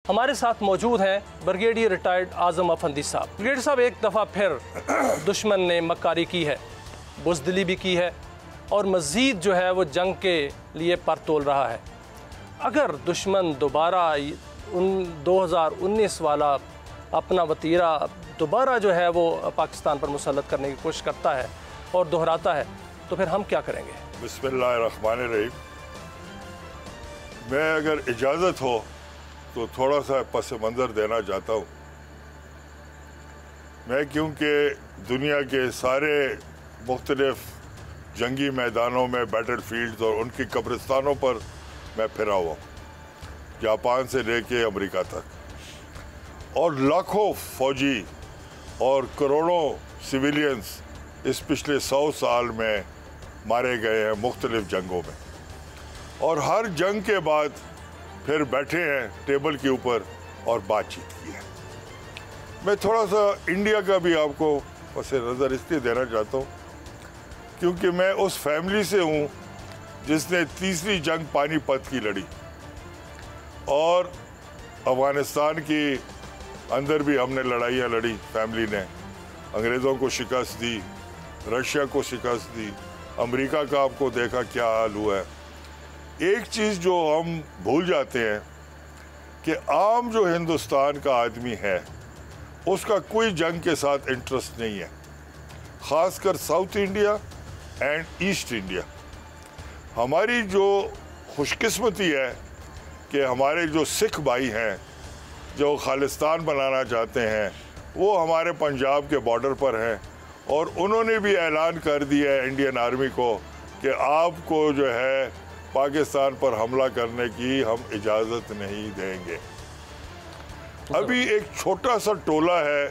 हमारे साथ मौजूद हैं ब्रिगेडियर रिटायर्ड आज़म अफंदी साहब। ब्रिगेडियर साहब, एक दफ़ा फिर दुश्मन ने मक्कारी की है, बुज़दिली भी की है और मज़ीद जो है वो जंग के लिए पर तोल रहा है। अगर दुश्मन दोबारा 2019 वाला अपना वतीरा दोबारा जो है वो पाकिस्तान पर मुसल्लत करने की कोशिश करता है और दोहराता है, तो फिर हम क्या करेंगे? बिस्मिल्लाहिर्रहमानिर्रहीम। मैं अगर इजाज़त हो तो थोड़ा सा पस मंज़र देना चाहता हूँ। मैं क्योंकि दुनिया के सारे मुख्तलिफ जंगी मैदानों में, बैटल फील्ड और उनकी कब्रिस्तानों पर मैं फिरा हुआ हूँ, जापान से लेके अमेरिका तक, और लाखों फौजी और करोड़ों सिविलियंस इस पिछले 100 साल में मारे गए हैं मुख्तलिफ जंगों में। और हर जंग के बाद फिर बैठे हैं टेबल के ऊपर और बातचीत की है। मैं थोड़ा सा इंडिया का भी आपको पस नज़र इसलिए देना चाहता हूँ क्योंकि मैं उस फैमिली से हूँ जिसने तीसरी जंग पानीपत की लड़ी और अफ़गानिस्तान की अंदर भी हमने लड़ाइयाँ लड़ी। फैमिली ने अंग्रेज़ों को शिकस्त दी, रशिया को शिकस्त दी, अमेरिका का आपको देखा क्या हाल हुआ है। एक चीज़ जो हम भूल जाते हैं कि आम जो हिंदुस्तान का आदमी है उसका कोई जंग के साथ इंटरेस्ट नहीं है, ख़ासकर south India and east India. हमारी जो खुशकिस्मती है कि हमारे जो सिख भाई हैं जो खालिस्तान बनाना चाहते हैं वो हमारे पंजाब के बॉर्डर पर हैं और उन्होंने भी ऐलान कर दिया है इंडियन आर्मी को कि आपको जो है पाकिस्तान पर हमला करने की हम इजाज़त नहीं देंगे। अभी एक छोटा सा टोला है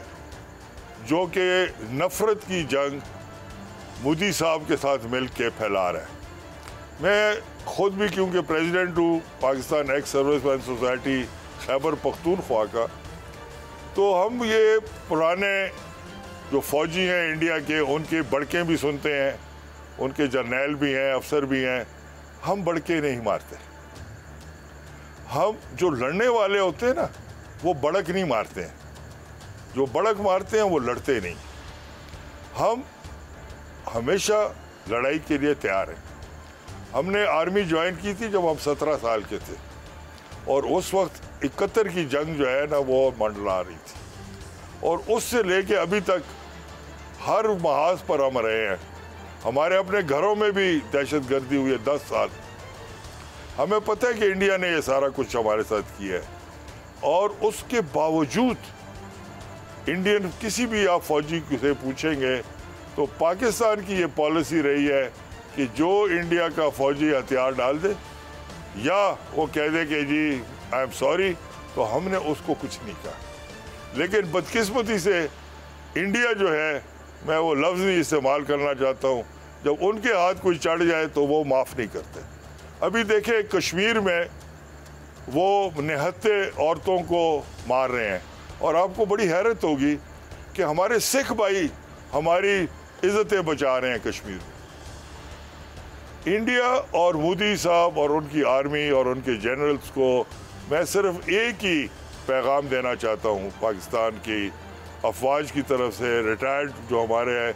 जो कि नफ़रत की जंग मोदी साहब के साथ मिल के फैला रहा है। मैं ख़ुद भी क्योंकि प्रेसिडेंट हूँ Pakistan ex serviceman society Khyber Pakhtunkhwa का, तो हम ये पुराने जो फ़ौजी हैं इंडिया के उनके बड़के भी सुनते हैं, उनके जर्नैल भी हैं, अफसर भी हैं। हम बड़के नहीं मारते, हम जो लड़ने वाले होते हैं ना वो बड़क नहीं मारते हैं, जो बड़क मारते हैं वो लड़ते नहीं। हम हमेशा लड़ाई के लिए तैयार हैं। हमने आर्मी ज्वाइन की थी जब हम 17 साल के थे और उस वक्त 71 की जंग जो है ना वो मंडला रही थी और उससे लेके अभी तक हर महाज पर हम रहे हैं। हमारे अपने घरों में भी दहशतगर्दी हुई है 10 साल। हमें पता है कि इंडिया ने ये सारा कुछ हमारे साथ किया है और उसके बावजूद इंडियन किसी भी आप फौजी से पूछेंगे तो पाकिस्तान की ये पॉलिसी रही है कि जो इंडिया का फौजी हथियार डाल दे या वो कह दे कि जी आई एम सॉरी, तो हमने उसको कुछ नहीं कहा। लेकिन बदकिस्मती से इंडिया जो है, मैं वो लफ्ज़ नहीं इस्तेमाल करना चाहता हूँ, जब उनके हाथ कोई चढ़ जाए तो वो माफ़ नहीं करते। अभी देखें कश्मीर में वो निहत्थे औरतों को मार रहे हैं और आपको बड़ी हैरत होगी कि हमारे सिख भाई हमारी इज़्ज़तें बचा रहे हैं कश्मीर में। इंडिया और मोदी साहब और उनकी आर्मी और उनके जनरल्स को मैं सिर्फ एक ही पैगाम देना चाहता हूँ पाकिस्तान की अफवाज की तरफ से, रिटायर्ड जो हमारे हैं,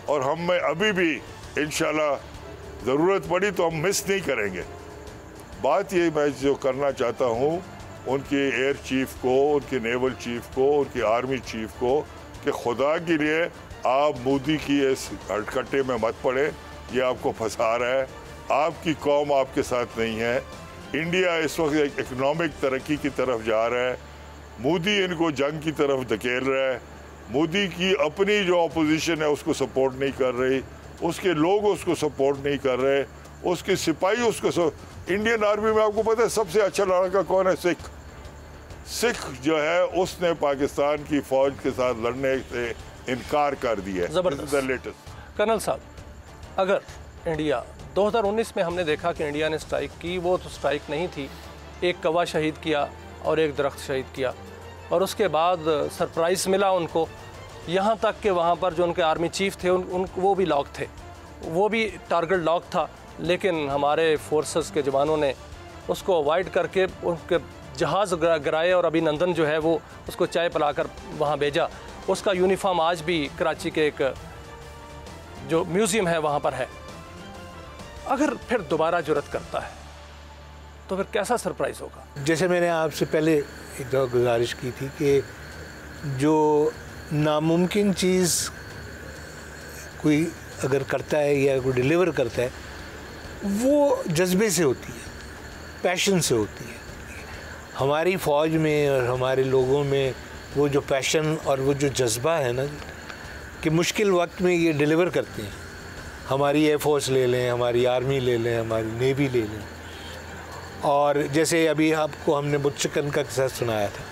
और हम में अभी भी इंशाल्लाह ज़रूरत पड़ी तो हम मिस नहीं करेंगे। बात ये मैं जो करना चाहता हूँ उनके एयर चीफ को, उनके नेवल चीफ को, उनकी आर्मी चीफ को कि खुदा के लिए आप मोदी की इस हटकट्टे में मत पड़े, ये आपको फंसा रहा है। आपकी कौम आपके साथ नहीं है। इंडिया इस वक्त एक इकनॉमिक तरक्की की तरफ जा रहा है, मोदी इनको जंग की तरफ धकेल रहा है। मोदी की अपनी जो अपोजिशन है उसको सपोर्ट नहीं कर रही, उसके लोग उसको सपोर्ट नहीं कर रहे, उसके सिपाही उसको इंडियन आर्मी में आपको पता है सबसे अच्छा लड़का कौन है? सिख जो है उसने पाकिस्तान की फ़ौज के साथ लड़ने से इनकार कर दिया है। ज़बरदस्त। कर्नल साहब, अगर इंडिया 2019 में हमने देखा कि इंडिया ने स्ट्राइक की, वो तो स्ट्राइक नहीं थी, एक कौवा शहीद किया और एक दरख्त शहीद किया और उसके बाद सरप्राइज़ मिला उनको, यहाँ तक कि वहाँ पर जो उनके आर्मी चीफ थे वो भी लॉक थे, वो भी टारगेट लॉक था, लेकिन हमारे फोर्सेस के जवानों ने उसको अवॉइड करके उनके जहाज़ गिराए और अभिनंदन जो है वो उसको चाय पिलाकर वहाँ भेजा, उसका यूनिफॉर्म आज भी कराची के एक जो म्यूज़ियम है वहाँ पर है। अगर फिर दोबारा जुर्रत करता है तो फिर कैसा सरप्राइज़ होगा? जैसे मैंने आपसे पहले एक दफ़ा गुजारिश की थी कि जो नामुमकिन चीज़ कोई अगर करता है या कोई डिलीवर करता है वो जज्बे से होती है, पैशन से होती है। हमारी फ़ौज में और हमारे लोगों में वो जो पैशन और वो जो जज्बा है ना कि मुश्किल वक्त में ये डिलीवर करते हैं। हमारी एयरफोर्स ले लें, हमारी आर्मी ले लें, हमारी नेवी ले लें, और जैसे अभी आपको हमने बुच्चकन का किस्सा सुनाया था,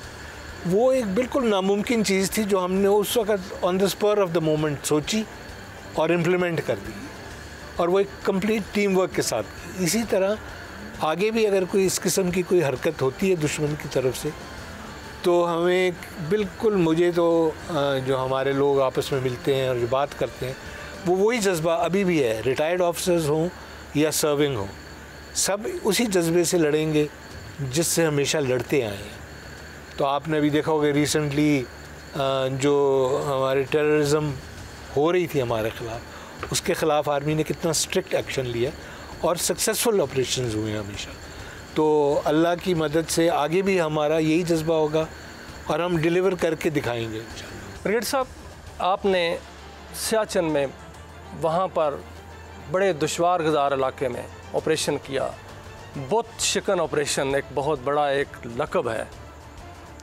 वो एक बिल्कुल नामुमकिन चीज़ थी जो हमने उस वक्त on the spur of the moment सोची और इम्प्लीमेंट कर दी, और वो एक कंप्लीट टीम वर्क के साथ की। इसी तरह आगे भी अगर कोई इस किस्म की कोई हरकत होती है दुश्मन की तरफ से तो हमें बिल्कुल, मुझे तो जो हमारे लोग आपस में मिलते हैं और जो बात करते हैं वो वही जज्बा अभी भी है। रिटायर्ड ऑफिसर्स हों या सर्विंग हों, सब उसी जज्बे से लड़ेंगे जिससे हमेशा लड़ते आए हैं। तो आपने अभी देखा होगा रिसेंटली जो हमारे टेररिज्म हो रही थी हमारे ख़िलाफ़, उसके ख़िलाफ़ आर्मी ने कितना स्ट्रिक्ट एक्शन लिया और सक्सेसफुल ऑपरेशंस हुए हैं हमेशा। तो अल्लाह की मदद से आगे भी हमारा यही जज्बा होगा और हम डिलीवर करके दिखाएंगे। ब्रिगेडियर साहब, आपने सियाचिन में वहाँ पर बड़े दुश्वार गुज़ार इलाके में ऑपरेशन किया। बुत शिकन ऑपरेशन एक बहुत बड़ा एक लक़ब है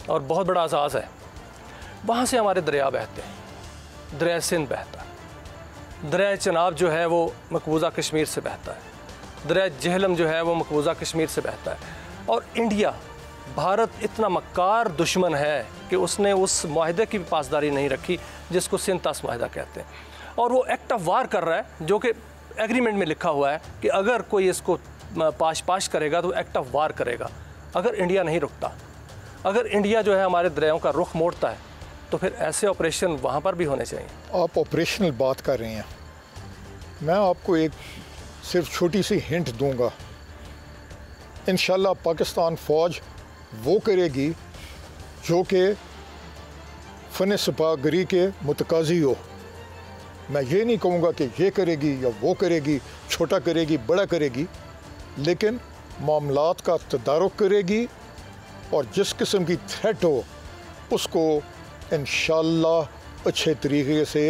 और बहुत बड़ा एहसास है। वहाँ से हमारे दरिया बहते हैं, दरिया सिंध बहता है, दरिया चनाब जो है वो मकबूजा कश्मीर से बहता है, दरिया जहलम जो है वो मकबूजा कश्मीर से बहता है। और इंडिया, भारत इतना मक्कार दुश्मन है कि उसने उस माहदे की भी पासदारी नहीं रखी जिसको सिंतास माहदा कहते हैं, और वो एक्ट ऑफ वार कर रहा है जो कि एग्रीमेंट में लिखा हुआ है कि अगर कोई इसको पाश करेगा तो एक्ट ऑफ वार करेगा। अगर इंडिया नहीं रुकता, अगर इंडिया जो है हमारे दरियाओं का रुख मोड़ता है तो फिर ऐसे ऑपरेशन वहाँ पर भी होने चाहिए। आप ऑपरेशनल बात कर रहे हैं, मैं आपको एक सिर्फ छोटी सी हिंट दूंगा। इंशाल्लाह पाकिस्तान फ़ौज वो करेगी जो कि फ़न सिपाहगरी के मुतकाज़ी हो। मैं ये नहीं कहूँगा कि ये करेगी या वो करेगी, छोटा करेगी बड़ा करेगी, लेकिन मामलात का तदारुक करेगी और जिस किस्म की थ्रेट हो उसको इंशाल्लाह अच्छे तरीके से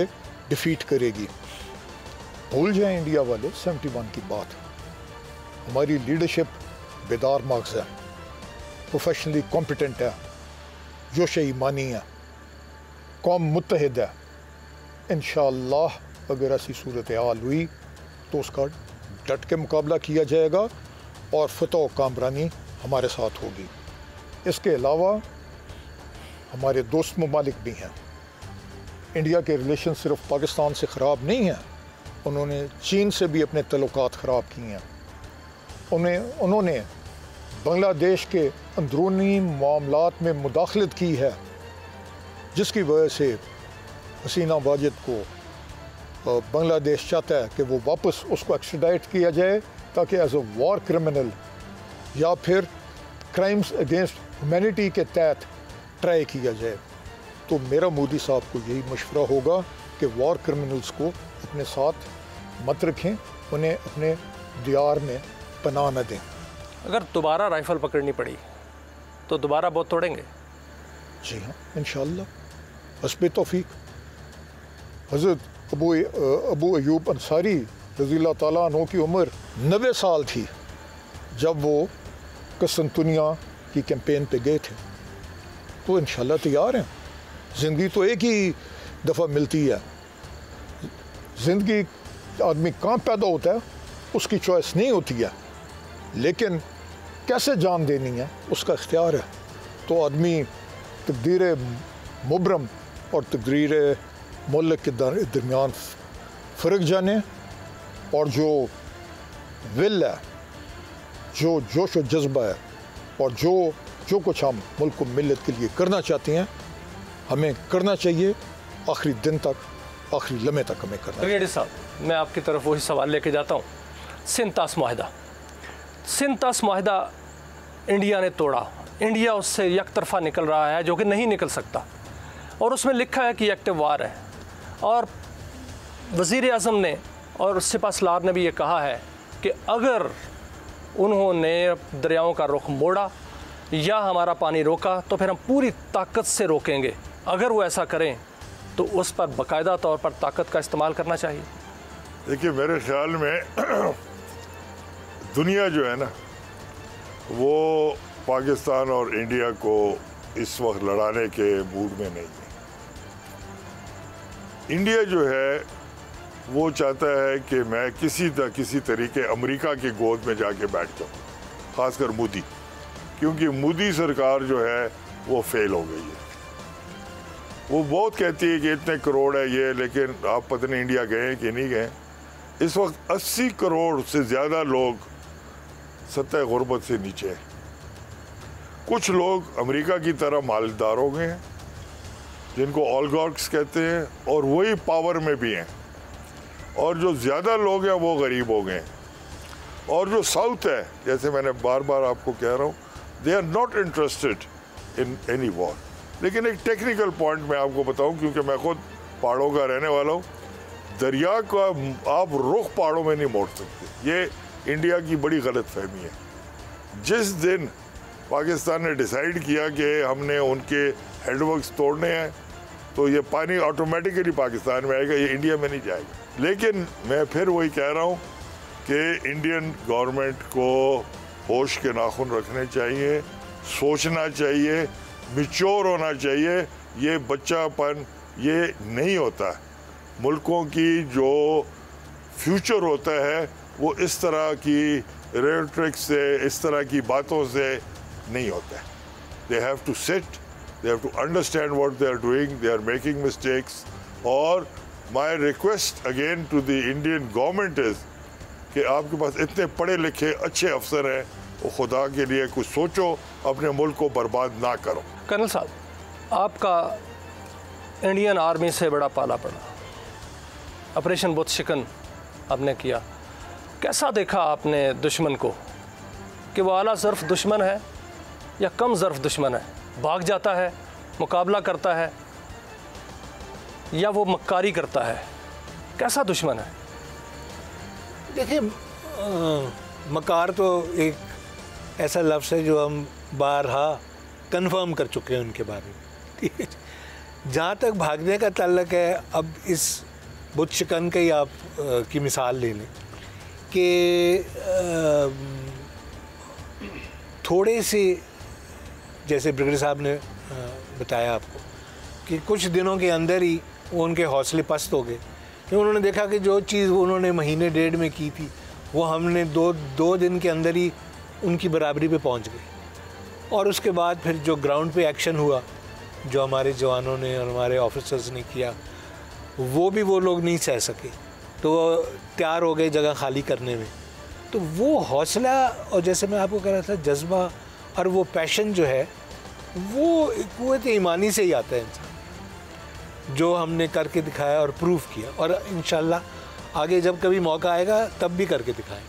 डिफीट करेगी। भूल जाएं इंडिया वाले 71 की बात। हमारी लीडरशिप बेदार मगज़ है, प्रोफेशनली कॉम्पिटेंट है, जोश ईमानी है, कौम मुत्तहिद है। इंशाअल्लाह अगर ऐसी सूरत हाल हुई तो उसका डट के मुकाबला किया जाएगा और फतह व कामरानी हमारे साथ होगी। इसके अलावा हमारे दोस्त ममालिक भी हैं। इंडिया के रिलेशन सिर्फ पाकिस्तान से ख़राब नहीं हैं, उन्होंने चीन से भी अपने तल्लुकात ख़राब किए हैं। उन्होंने बांग्लादेश के अंदरूनी मामलात में मुदाखलत की है, जिसकी वजह से हसीना वाजिद को बांग्लादेश चाहता है कि वो वापस उसको एक्स्ट्राडाइट किया जाए ताकि एज अ वॉर क्रिमिनल या फिर क्राइम्स अगेंस्ट ह्यूमैनिटी के तहत ट्राई किया जाए। तो मेरा मोदी साहब को यही मशवरा होगा कि वॉर क्रिमिनल्स को अपने साथ मत रखें, उन्हें अपने दियार में पनाह न दें। अगर दोबारा राइफ़ल पकड़नी पड़ी तो दोबारा बहुत तोड़ेंगे? जी हाँ, इंशाअल्लाह, हस्बे तौफीक। हज़रत अबू अयूब अंसारी रज़ियल्लाहु ताला अन्हु की उम्र 90 साल थी जब वो कस्तुनिया की कैंपेन पे गए थे। तो इंशाअल्लाह तैयार हैं। ज़िंदगी तो एक ही दफ़ा मिलती है। ज़िंदगी आदमी कहाँ पैदा होता है उसकी चॉइस नहीं होती है, लेकिन कैसे जान देनी है उसका इख्तियार है। तो आदमी तकदीर मुबरम और तकदीर मुल्क के दरमियान फ़र्क जाने, और जो विल है, जो जोश व जज्बा है, और जो कुछ हम मुल्क को मिल्लत के लिए करना चाहते हैं हमें करना चाहिए। आखिरी दिन तक, आखिरी लम्हे तक हमें करना चाहिए। ब्रिगेडियर साहब, मैं आपकी तरफ वही सवाल लेके जाता हूँ। सिंतास माहदा इंडिया ने तोड़ा, इंडिया उससे एक तरफा निकल रहा है, जो कि नहीं निकल सकता। और उसमें लिखा है कि एक्टिव वार है। और वज़ीर आज़म ने और सिपह सलार ने भी ये कहा है कि अगर उन्होंने दरियाओं का रुख मोड़ा या हमारा पानी रोका तो फिर हम पूरी ताकत से रोकेंगे। अगर वो ऐसा करें तो उस पर बाकायदा तौर पर ताकत का इस्तेमाल करना चाहिए। देखिए, मेरे ख्याल में दुनिया जो है ना, वो पाकिस्तान और इंडिया को इस वक्त लड़ाने के मूड में नहीं है। इंडिया जो है वो चाहता है कि मैं किसी तरीके अमेरिका की गोद में जाके बैठ जाऊँ, ख़ासकर मोदी, क्योंकि मोदी सरकार जो है वो फेल हो गई है। वो बहुत कहती है कि इतने करोड़ है ये, लेकिन आप पता नहीं इंडिया गए कि नहीं गए। इस वक्त 80 करोड़ से ज़्यादा लोग सतह गुर्बत से नीचे हैं। कुछ लोग अमेरिका की तरह मालदार हो गए हैं, जिनको ऑलिगार्क्स कहते हैं, और वही पावर में भी हैं। और जो ज़्यादा लोग हैं वो गरीब हो गए हैं। और जो साउथ है, जैसे मैंने बार बार आपको कह रहा हूँ, they are not interested in any war. लेकिन एक टेक्निकल पॉइंट मैं आपको बताऊं, क्योंकि मैं खुद पहाड़ों का रहने वाला हूं, दरिया का आप रुख पहाड़ों में नहीं मोड़ सकते। ये इंडिया की बड़ी गलत फहमी है। जिस दिन पाकिस्तान ने डिसाइड किया कि हमने उनके हेडवर्क्स तोड़ने हैं, तो ये पानी ऑटोमेटिकली पाकिस्तान में आएगा, ये इंडिया में नहीं जाएगा। लेकिन मैं फिर वही कह रहा हूँ कि इंडियन गवर्नमेंट को होश के नाखून रखने चाहिए, सोचना चाहिए, मैच्योर होना चाहिए। ये बच्चापन ये नहीं होता। मुल्कों की जो फ्यूचर होता है वो इस तरह की रेटरिक से, इस तरह की बातों से नहीं होता है। They have to sit, they have to understand what they are doing, they are making mistakes. और my request again to the Indian government is कि आपके पास इतने पढ़े लिखे अच्छे अफसर हैं, वो खुदा के लिए कुछ सोचो, अपने मुल्क को बर्बाद ना करो। कर्नल साहब, आपका इंडियन आर्मी से बड़ा पाला पड़ा, ऑपरेशन बुत शिकन आपने किया। कैसा देखा आपने दुश्मन को, कि वो आला ज़र्फ़ दुश्मन है या कम ज़र्फ़ दुश्मन है? भाग जाता है, मुकाबला करता है, या वो मक्कारी करता है? कैसा दुश्मन है? देखिए, मकार तो एक ऐसा लफ्ज़ है जो हम बारहा कंफर्म कर चुके हैं उनके बारे में, ठीक है। जहाँ तक भागने का ताल्लुक है, अब इस बुत शिकन का ही आप की मिसाल ले लें कि थोड़े से, जैसे ब्रिगेडियर साहब ने बताया आपको कि कुछ दिनों के अंदर ही वो उनके हौसले पस्त हो गए, क्योंकि उन्होंने देखा कि जो चीज़ उन्होंने महीने डेढ़ में की थी वो हमने दो दिन के अंदर ही उनकी बराबरी पे पहुंच गई। और उसके बाद फिर जो ग्राउंड पे एक्शन हुआ, जो हमारे जवानों ने और हमारे ऑफिसर्स ने किया, वो लोग नहीं सह सके, तो तैयार हो गए जगह खाली करने में। तो वो हौसला, और जैसे मैं आपको कह रहा था, जज्बा और वो पैशन जो है, वो क़ुव्वत ईमानी से ही आता है इंसान, जो हमने करके दिखाया और प्रूव किया। और इंशाल्लाह आगे जब कभी मौका आएगा तब भी करके दिखाएं।